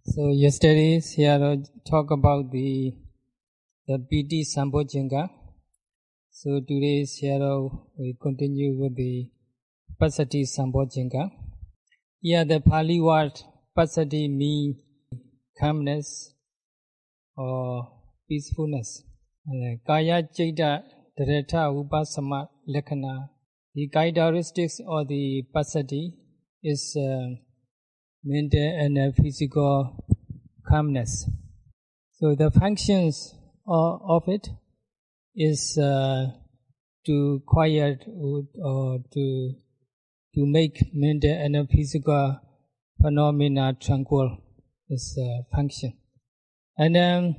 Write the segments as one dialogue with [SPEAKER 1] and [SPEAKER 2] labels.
[SPEAKER 1] So yesterday Sayadaw talked about the Piti Sambojjhanga. So today Sayadaw will continue with the Passaddhi Sambojjhanga. Here the Pali word Passaddhi means calmness or peacefulness. Kaya Chaita Dharata Upasama Lakhana. The characteristics of the Passaddhi is mental and physical calmness. So the functions of it is to quiet or to make mental and physical phenomena tranquil is a function. And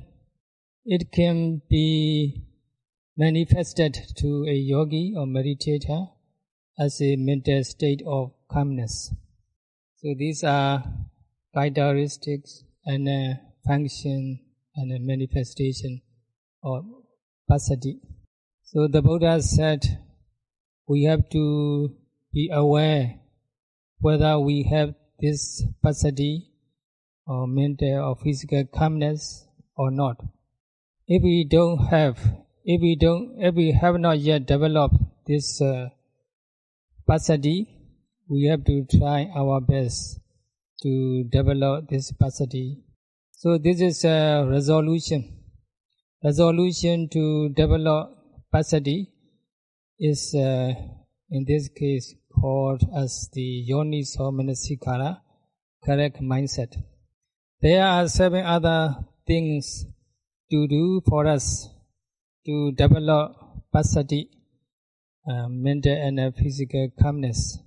[SPEAKER 1] it can be manifested to a yogi or meditator as a mental state of calmness. So these are characteristics and function and a manifestation of Passaddhi. So the Buddha said we have to be aware whether we have this Passaddhi or mental or physical calmness or not. If we have not yet developed this Passaddhi, we have to try our best to develop this Passaddhi. So this is a resolution. Resolution to develop Passaddhi is in this case called as the Yoniso Manasikara, correct mindset. There are 7 other things to do for us to develop Passaddhi, mental and physical calmness.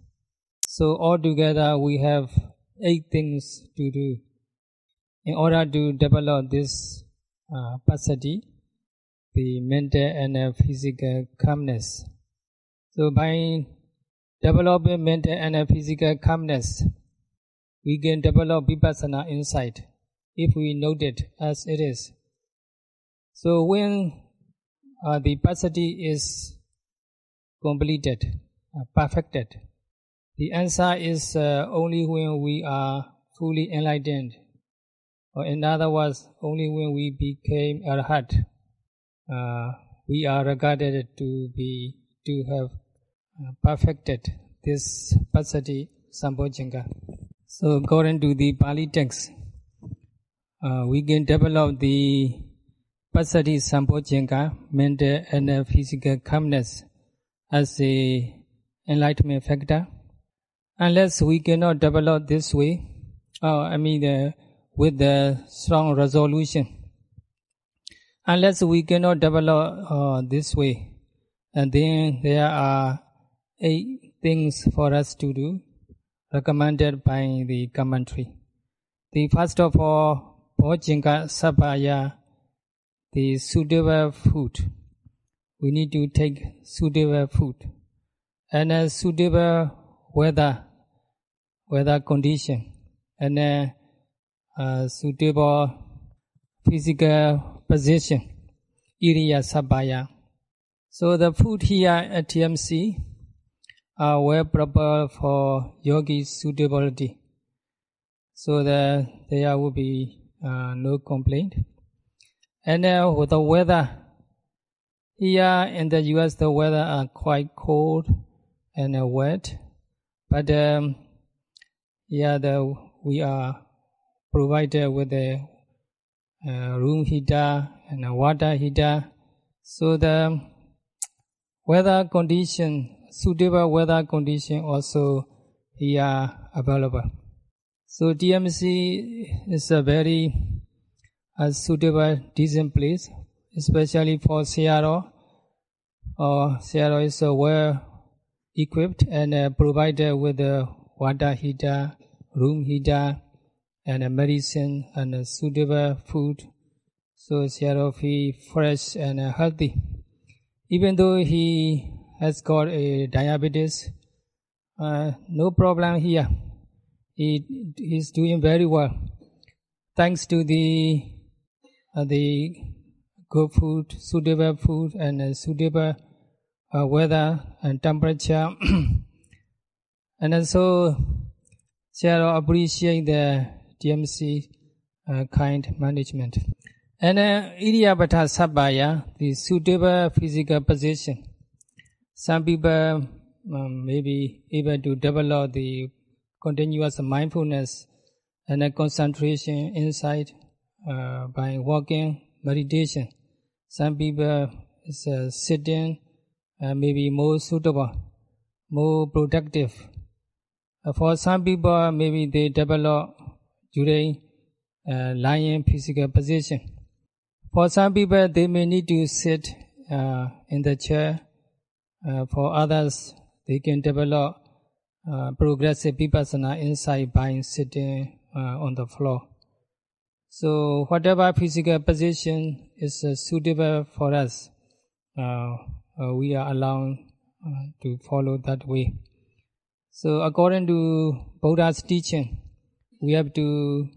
[SPEAKER 1] So altogether we have 8 things to do in order to develop this Passaddhi, the mental and physical calmness. So by developing mental and physical calmness, we can develop vipassana insight if we note it as it is. So when the Passaddhi is completed, perfected, the answer is only when we are fully enlightened, or in other words, only when we became arhat, we are regarded to have perfected this Passaddhi Sambojjhanga. So according to the Pali text, we can develop the Passaddhi Sambojjhanga, mental and physical calmness, as a enlightenment factor. Unless we cannot develop this way, with the strong resolution. Unless we cannot develop this way, and then there are 8 things for us to do, recommended by the commentary. The first of all, Bhojjhanga Sabhaya, the suitable food. We need to take suitable food and a suitable weather condition and suitable physical position, iriya sabhaya. So the food here at TMC are well prepared for yogi suitability, so that there will be no complaint. And with the weather, here in the US the weather are quite cold and wet, but we are provided with a room heater and a water heater, so the weather condition, suitable weather condition also here available. So TMC is a very suitable, decent place, especially for Sayadaw. Sayadaw is well equipped and provided with a water heater, room heater, and a medicine and a suitable food. So Sayadaw feel fresh and healthy. Even though he has got a diabetes, no problem here. He is doing very well, thanks to the good food, suitable food, and suitable weather and temperature. And also Sayadaw appreciate the TMC kind management. And Iryabhata Sabaya, the suitable physical position. Some people may be able to develop the continuous mindfulness and concentration inside by walking, meditation. Some people is sitting maybe more suitable, more productive. For some people, maybe they develop during lying physical position. For some people, they may need to sit in the chair. For others, they can develop progressive vipassana inside by sitting on the floor. So whatever physical position is suitable for us, we are allowed to follow that way. So according to Buddha's teaching, we have to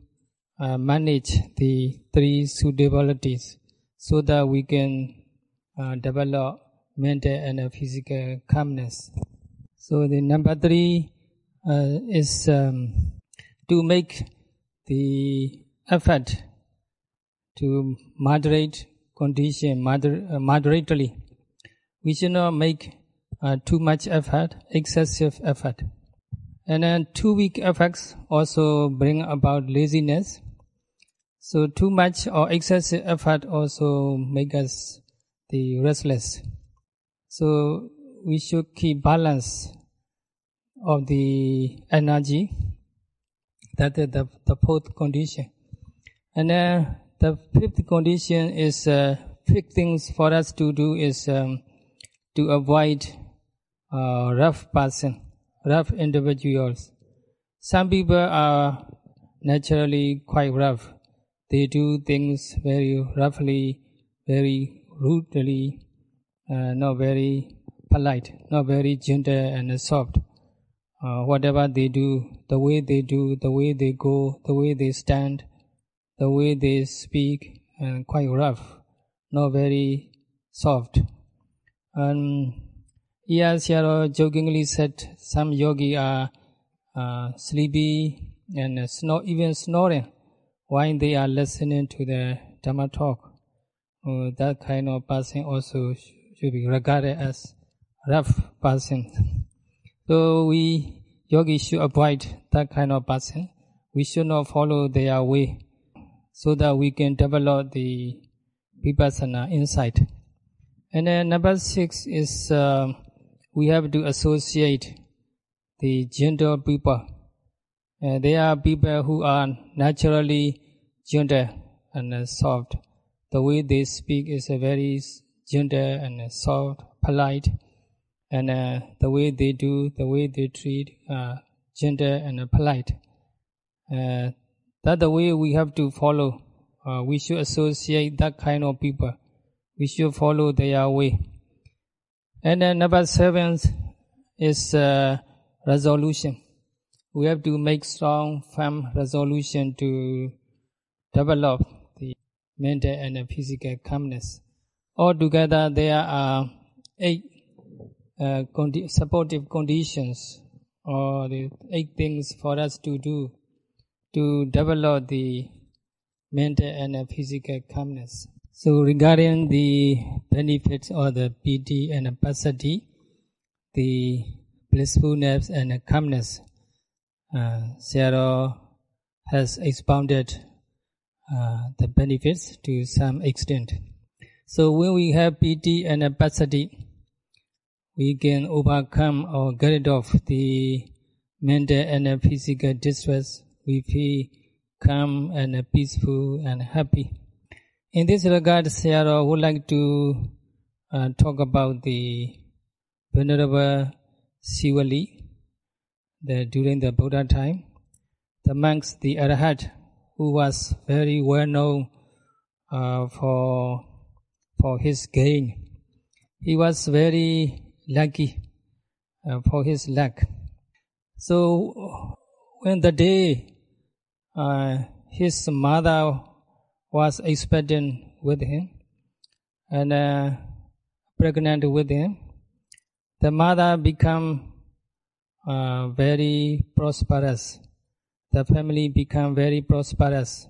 [SPEAKER 1] manage the three suitabilities so that we can develop mental and physical calmness. So the number 3 is to make the effort to moderate condition moderately. We should not make too much effort, excessive effort. And then too weak efforts also bring about laziness. So too much or excessive effort also make us the restless. So we should keep balance of the energy. That is the 4th condition. And then the 5th condition is 5 things for us to do is to avoid rough person, rough individuals. Some people are naturally quite rough. They do things very roughly, very rudely, not very polite, not very gentle and soft. Whatever they do, the way they go, the way they stand, the way they speak, and quite rough, not very soft. And here Sayadaw jokingly said some yogi are sleepy and even snoring while they are listening to the Dhamma talk. That kind of person also should be regarded as rough person. So we yogis should avoid that kind of person. We should not follow their way so that we can develop the vipassana insight. And then number 6 is we have to associate the gentle people. They are people who are naturally gentle and soft. The way they speak is very gentle and soft, polite. And the way they do, the way they treat, gentle and polite. That's the way we have to follow. We should associate that kind of people. We should follow their way. And then number 7 is resolution. We have to make strong, firm resolution to develop the mental and physical calmness. Altogether, there are 8 supportive conditions, or the 8 things for us to do to develop the mental and physical calmness. So regarding the benefits of the piti and passaddhi, the blissfulness and calmness, Sayadaw has expounded the benefits to some extent. So when we have piti and passaddhi, we can overcome or get rid of the mental and physical distress. We feel calm and peaceful and happy. In this regard, Sayadaw would like to talk about the Venerable Sivali. During the Buddha time, the monks, the Arhat, who was very well known for his gain, he was very lucky for his luck. So when the day his mother was expectant with him and pregnant with him, the mother became very prosperous. The family became very prosperous.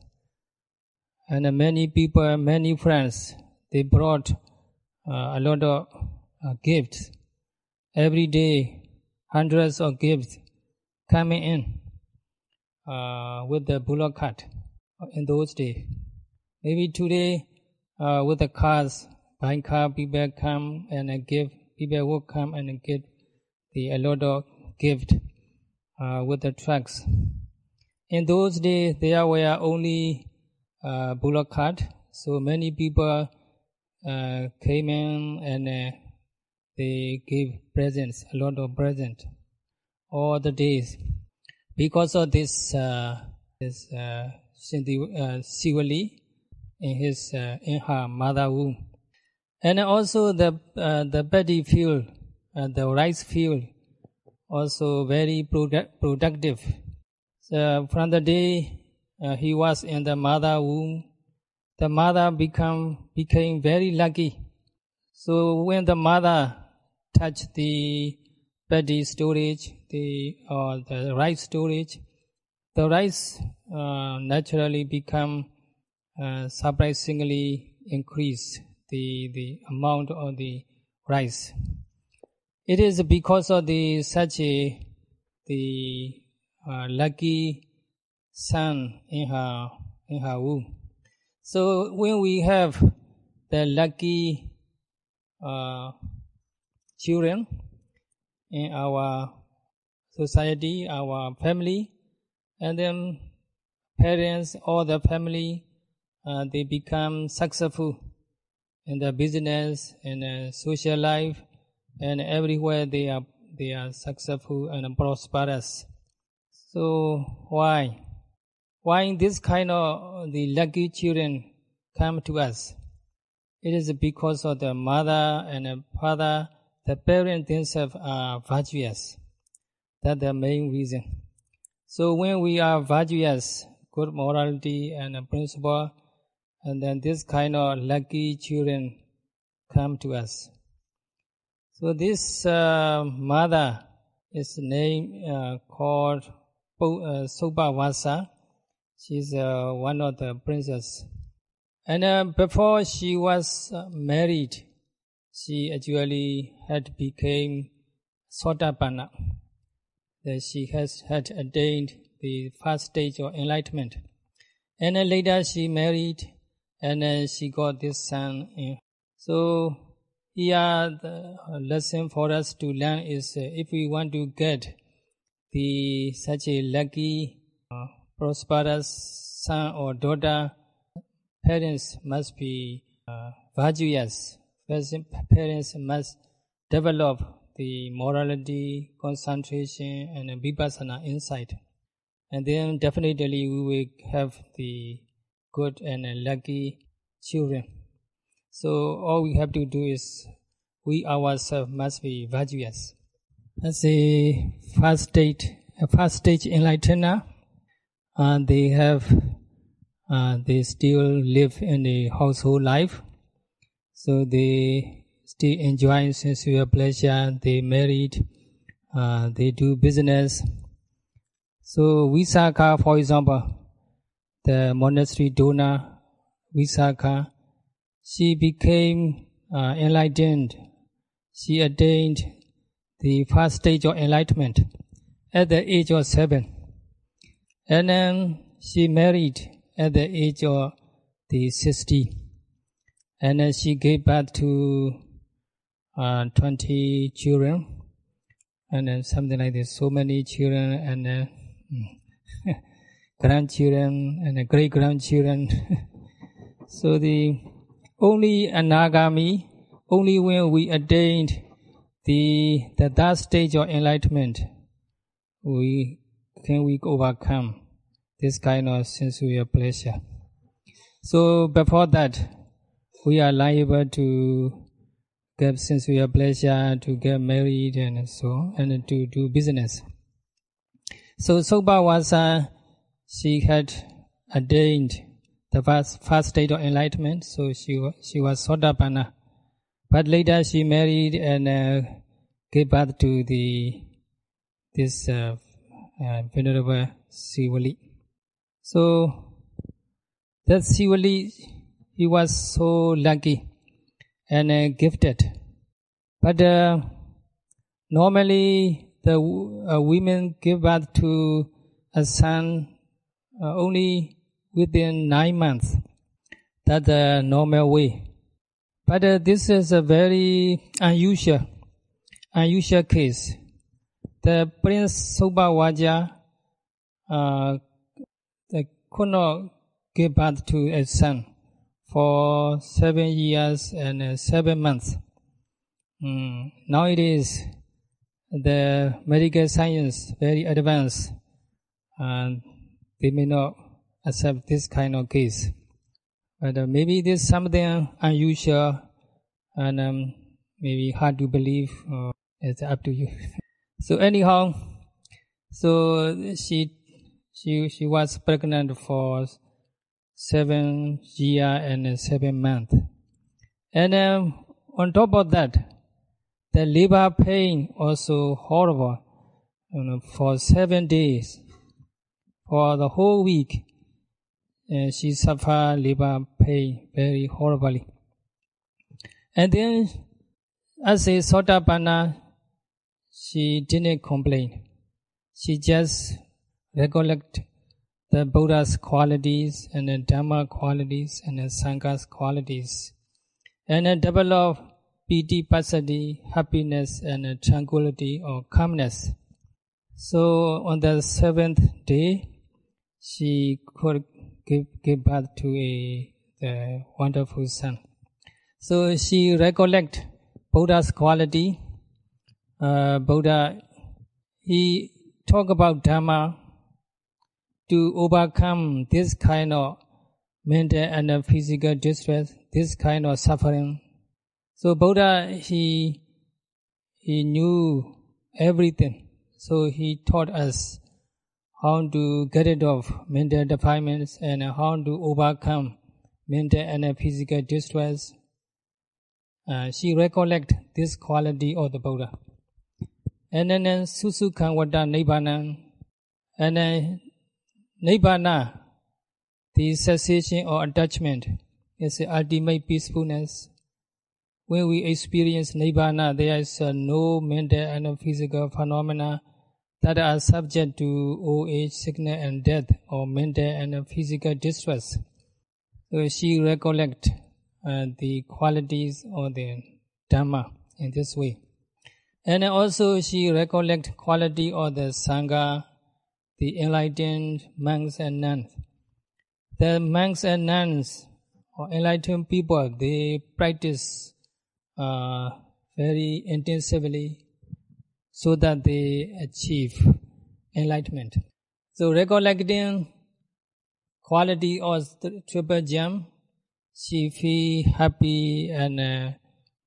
[SPEAKER 1] and many people, many friends, they brought a lot of gifts. Every day, hundreds of gifts coming in with the bullock cart in those days. Maybe today, with the cars, buying car, people come and give. People will come and give a lot of gift with the trucks. In those days, there were only bullock cart, so many people came in and they gave presents, a lot of presents, all the days. Because of this Sivali in her mother womb, and also the paddy field, the rice field, also very productive. So from the day he was in the mother womb, the mother became very lucky. So when the mother touched the paddy storage, the rice storage, the rice naturally become surprisingly increased, the amount of the rice. It is because of the lucky son in her womb. So when we have the lucky children in our society, our family, and then parents, all the family, they become successful in the business and social life, and everywhere they are successful and prosperous. So why this kind of the lucky children come to us? It is because of the mother and the father, the parents themselves are virtuous. That's the main reason. So when we are virtuous, good morality and principle, and then this kind of lucky children come to us. So this mother is named called Sobhavasa. She's one of the princesses. And before she was married, she actually had become Sotapanna. That she had attained the first stage of enlightenment. And then later she married, and then she got this son. So here the lesson for us to learn is if we want to get such a lucky, prosperous son or daughter, parents must be virtuous. Parents must develop the morality, concentration, and vipassana insight. And then definitely we will have the good and lucky children. So all we have to do is we ourselves must be virtuous. As a first stage enlightener, they still live in the household life. So they still enjoy sensual pleasure, they married, they do business. So Visakha, for example, the monastery donor, Visakha, she became enlightened. She attained the first stage of enlightenment at the age of 7. And then she married at the age of 60. And then she gave birth to 20 children. And then something like this, so many children and grandchildren and great-grandchildren. So the only anagami, only when we attained the third stage of enlightenment, we overcome this kind of sensual pleasure. So before that, we are liable to get sensual pleasure, to get married and so on, and to do business. So Sobhavasa, she had attained the first state of enlightenment, so she was Sotapanna. But later she married and gave birth to this venerable Sivali. So That's he was so lucky and gifted. But normally the women give birth to a son only within 9 months. That's the normal way. But this is a very unusual case. The Prince Sobhavaja could not give birth to a son for 7 years and 7 months. Nowadays, the medical science very advanced, and they may not accept this kind of case. But maybe there's something unusual and maybe hard to believe. It's up to you. So anyhow, so she was pregnant for 7 years and 7 months. And on top of that, the labor pain also horrible. For 7 days, for the whole week, she suffered labor pain very horribly. And then, as a Sotapanna, she didn't complain. She just recollect the Buddha's qualities and the Dhamma qualities and the Sangha's qualities, and then develop piti, passaddhi, happiness and tranquility or calmness. So on the 7th day, she could give birth to a wonderful son. So she recollect Buddha's quality. Buddha, he talk about Dhamma to overcome this kind of mental and physical distress, this kind of suffering. So Buddha, he knew everything. So he taught us how to get rid of mental defilements and how to overcome mental and physical distress. She recollect this quality of the Buddha. And then Susukhan Vata Nibbana, and then Nibbana, the cessation or attachment, is the ultimate peacefulness. When we experience Nibbana, there is no mental and physical phenomena that are subject to old age, sickness and death, or mental and physical distress. So she recollect the qualities of the Dhamma in this way. And also she recollect quality of the Sangha, the enlightened monks and nuns. The monks and nuns, or enlightened people, they practice very intensively so that they achieve enlightenment. So recollecting quality of the triple gem, she feel happy and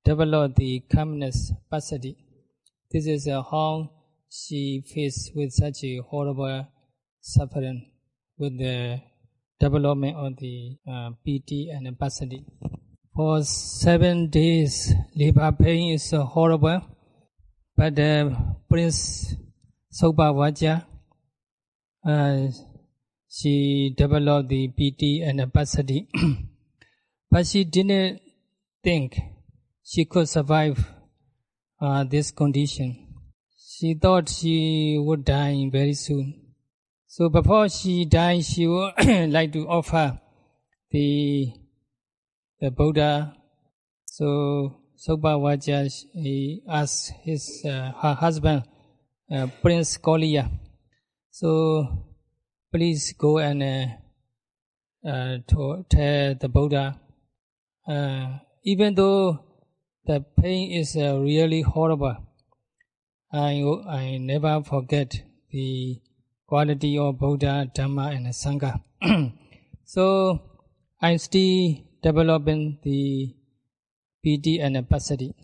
[SPEAKER 1] develop the calmness, Passaddhi. This is how she faced with such a horrible suffering with the development of the piti and Passaddhi. For 7 days, labor pain is horrible, but Prince Sobhavaja, she developed the piti and Passaddhi, but she didn't think she could survive this condition. She thought she would die very soon. So before she died, she would like to offer the Buddha. So Sobhavaja, he asked her husband, Prince Kauliya, so please go and tell the Buddha, even though the pain is really horrible, I never forget the quality of Buddha, Dhamma and Sangha. So I'm still developing the piti and Passaddhi.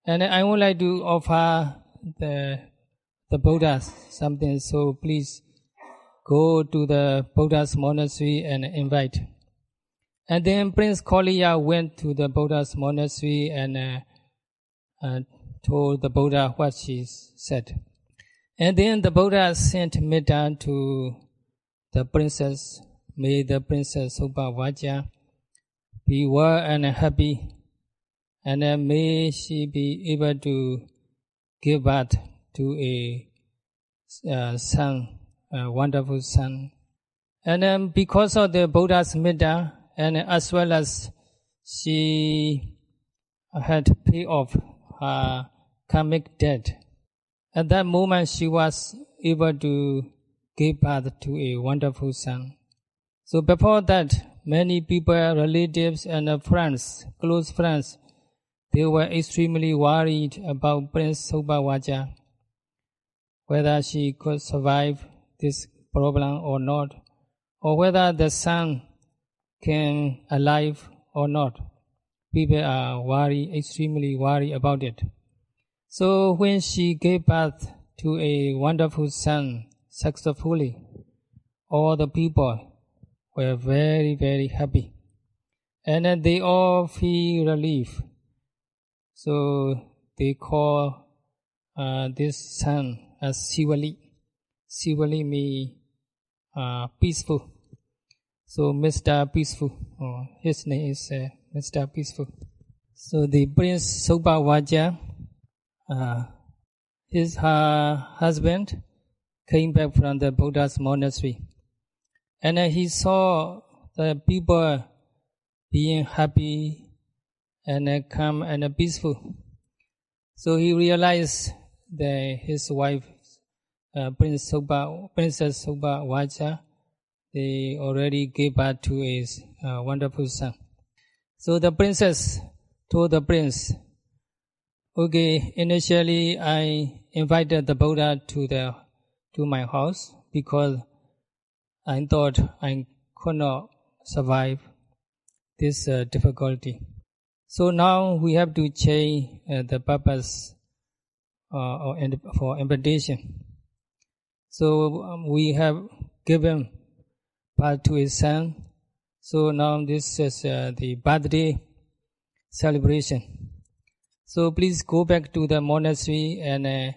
[SPEAKER 1] And I would like to offer the Buddha something, so please go to the Buddha's monastery and invite. And then Prince Kauliya went to the Buddha's monastery and told the Buddha what she said. And then the Buddha sent metta to the princess may the Princess Sobhavaja be well and happy, and may she be able to give birth to a son, a wonderful son. And because of the Buddha's metta, and as well as she had paid off her karmic debt, at that moment she was able to give birth to a wonderful son. So before that, many people, relatives and friends, close friends, they were extremely worried about Prince Sobhavaja, whether she could survive this problem or not, or whether the son came alive or not. People are worried, extremely worried about it. So when she gave birth to a wonderful son successfully, all the people were very, very happy. And then they all feel relief. So they call this son as Sivali. Sivali means peaceful. So Mr. Peaceful, his name is Mr. Peaceful. So the Prince Sobhavaja, her husband came back from the Buddha's monastery. And he saw the people being happy and calm and peaceful. So he realized that his wife, Princess Sobhavaja, they already gave birth to a wonderful son. So the princess told the prince, okay, initially I invited the Buddha to my house because I thought I could not survive this difficulty. So now we have to change the purpose for invitation. So we have given birth to his son. So now this is the birthday celebration. So please go back to the monastery and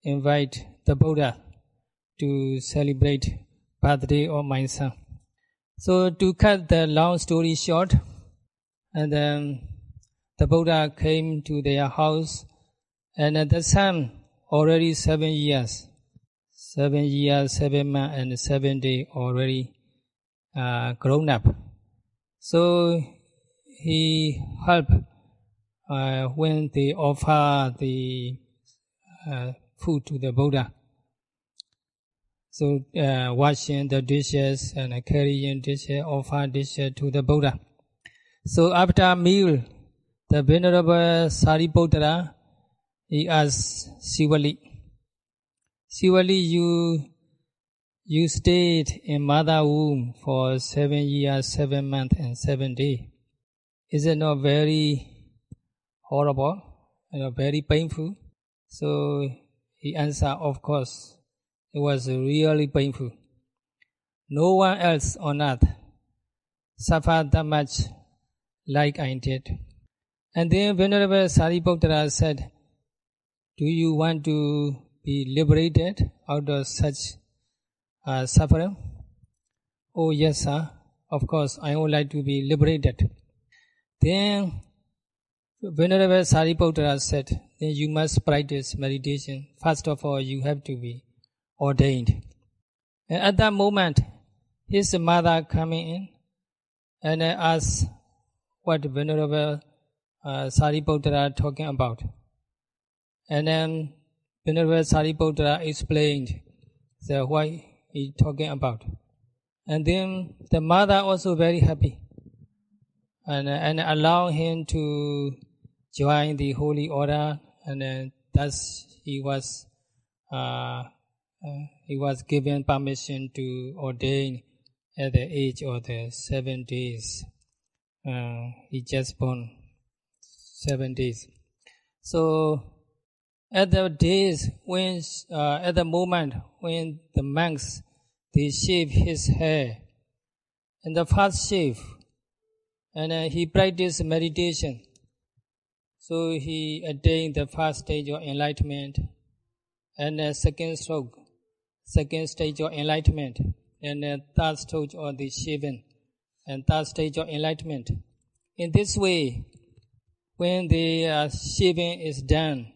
[SPEAKER 1] invite the Buddha to celebrate birthday of my son. So to cut the long story short, and then the Buddha came to their house, and the son already 7 years, 7 months and 7 days already grown up. So he helped when they offer the food to the Buddha. So washing the dishes and carrying dishes, offer dishes to the Buddha. So after a meal, the Venerable Sariputra, he asked Sivali, you stayed in mother womb for 7 years, 7 months and 7 days. Is it not very horrible, very painful? So he answered, of course, it was really painful. No one else on earth suffered that much like I did. And then Venerable Sariputra said, do you want to be liberated out of such suffering? Oh yes, sir. Of course, I would like to be liberated. Then Venerable Sariputra said, then you must practice meditation. First of all, you have to be ordained. And at that moment, his mother coming in and asked what Venerable Sariputra talking about. And then Venerable Sariputra explained what he talking about. And then the mother also very happy and allow him to join the holy order, and thus he was given permission to ordain at the age of the 7 days. He just born 7 days. So at the moment when the monks they shave his hair, in the first shave, and he practiced meditation. So he attained the first stage of enlightenment, and the second stage of enlightenment, and the third stage of the shaving, and third stage of enlightenment. In this way, when the shaving is done,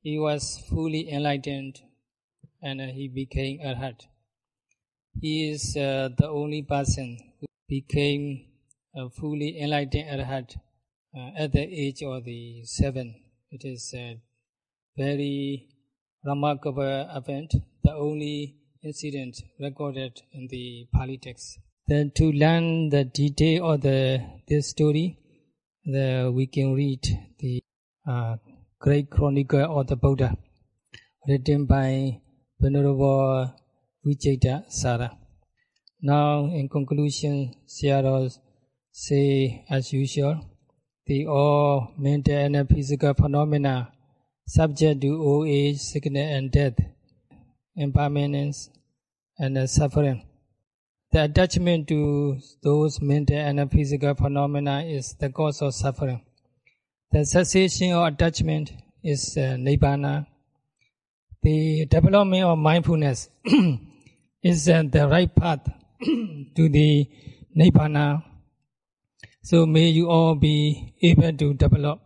[SPEAKER 1] he was fully enlightened and he became arhat. He is the only person who became a fully enlightened arhat at the age of the 7. It is a very remarkable event, the only incident recorded in the Pali text. Then to learn the detail of this story, we can read the Great Chronicle of the Buddha, written by Venerable Vijayata Sara. Now, in conclusion, Sayadaw say, as usual, the all mental and physical phenomena subject to old age, sickness and death, impermanence and suffering. The attachment to those mental and physical phenomena is the cause of suffering. The cessation of attachment is Nibbana. The development of mindfulness is the right path to the Nibbana. So may you all be able to develop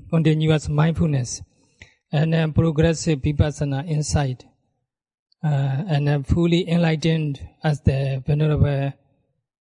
[SPEAKER 1] continuous mindfulness and progressive vipassana insight and fully enlightened as the Venerable